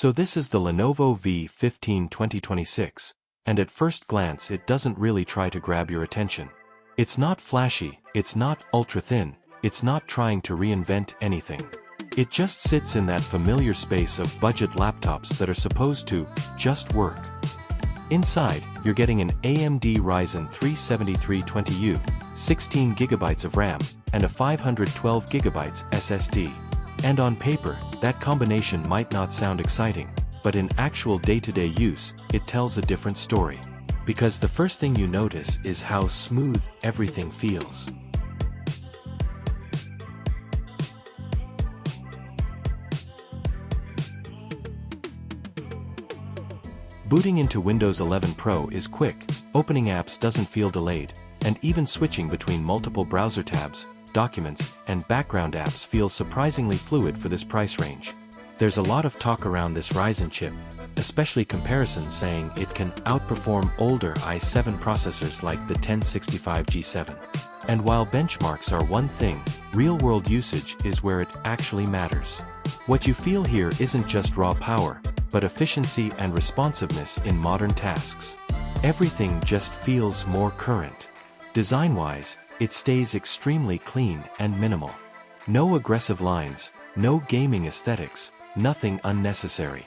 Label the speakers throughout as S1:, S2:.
S1: So this is the Lenovo V15 2026, and at first glance it doesn't really try to grab your attention. It's not flashy, it's not ultra-thin, it's not trying to reinvent anything. It just sits in that familiar space of budget laptops that are supposed to just work. Inside, you're getting an AMD Ryzen 3-7320U, 16GB of RAM, and a 512GB SSD. And on paper, that combination might not sound exciting, but in actual day-to-day use, it tells a different story. Because the first thing you notice is how smooth everything feels. Booting into Windows 11 Pro is quick, opening apps doesn't feel delayed, and even switching between multiple browser tabs, documents, and background apps feels surprisingly fluid for this price range. There's a lot of talk around this Ryzen chip, especially comparisons saying it can outperform older i7 processors like the 1065G7. And while benchmarks are one thing, real-world usage is where it actually matters. What you feel here isn't just raw power, but efficiency and responsiveness in modern tasks. Everything just feels more current. Design-wise, it stays extremely clean and minimal. No aggressive lines, no gaming aesthetics, nothing unnecessary.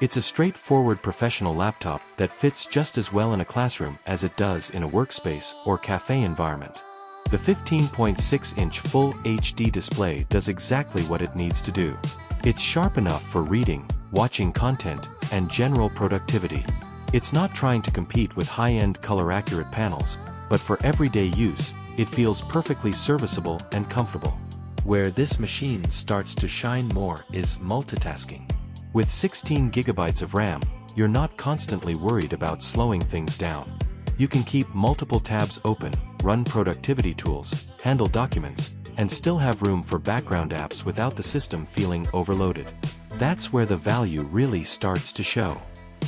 S1: It's a straightforward professional laptop that fits just as well in a classroom as it does in a workspace or cafe environment. The 15.6-inch Full HD display does exactly what it needs to do. It's sharp enough for reading, watching content, and general productivity. It's not trying to compete with high-end color-accurate panels, but for everyday use, it feels perfectly serviceable and comfortable. Where this machine starts to shine more is multitasking. With 16 GB of RAM, you're not constantly worried about slowing things down. You can keep multiple tabs open, run productivity tools, handle documents, and still have room for background apps without the system feeling overloaded. That's where the value really starts to show.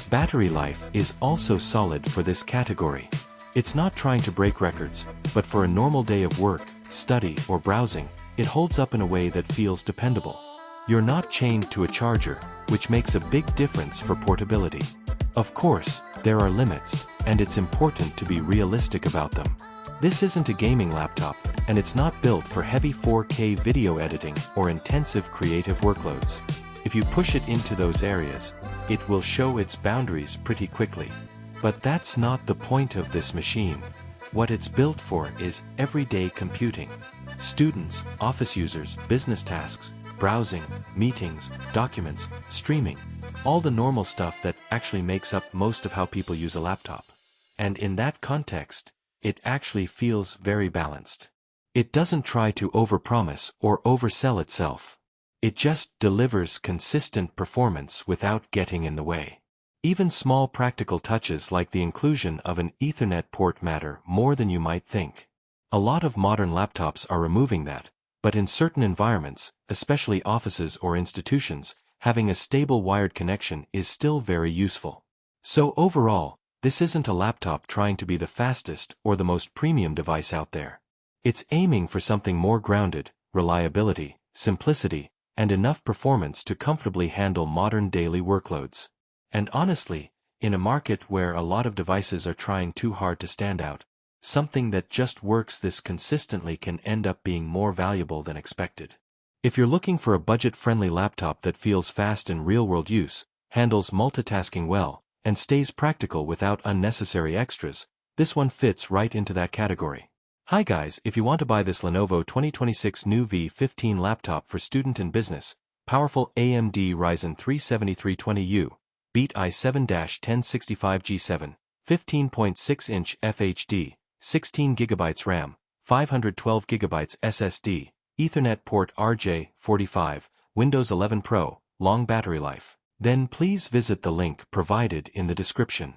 S1: Battery life is also solid for this category. It's not trying to break records, but for a normal day of work, study, or browsing, it holds up in a way that feels dependable. You're not chained to a charger, which makes a big difference for portability. Of course, there are limits, and it's important to be realistic about them. This isn't a gaming laptop, and it's not built for heavy 4K video editing or intensive creative workloads. If you push it into those areas, it will show its boundaries pretty quickly. But that's not the point of this machine. What it's built for is everyday computing. Students, office users, business tasks, browsing, meetings, documents, streaming, all the normal stuff that actually makes up most of how people use a laptop. And in that context, it actually feels very balanced. It doesn't try to overpromise or oversell itself. It just delivers consistent performance without getting in the way. Even small practical touches like the inclusion of an Ethernet port matter more than you might think. A lot of modern laptops are removing that, but in certain environments, especially offices or institutions, having a stable wired connection is still very useful. So overall, this isn't a laptop trying to be the fastest or the most premium device out there. It's aiming for something more grounded, reliability, simplicity, and enough performance to comfortably handle modern daily workloads. And honestly, in a market where a lot of devices are trying too hard to stand out, something that just works this consistently can end up being more valuable than expected. If you're looking for a budget-friendly laptop that feels fast in real-world use, handles multitasking well, and stays practical without unnecessary extras, this one fits right into that category. Hi guys, if you want to buy this Lenovo 2026 new V15 laptop for student and business, powerful AMD Ryzen 3-7320U, beat i7-1065G7, 15.6-inch FHD, 16GB RAM, 512GB SSD, Ethernet port RJ45, Windows 11 Pro, long battery life. Then please visit the link provided in the description.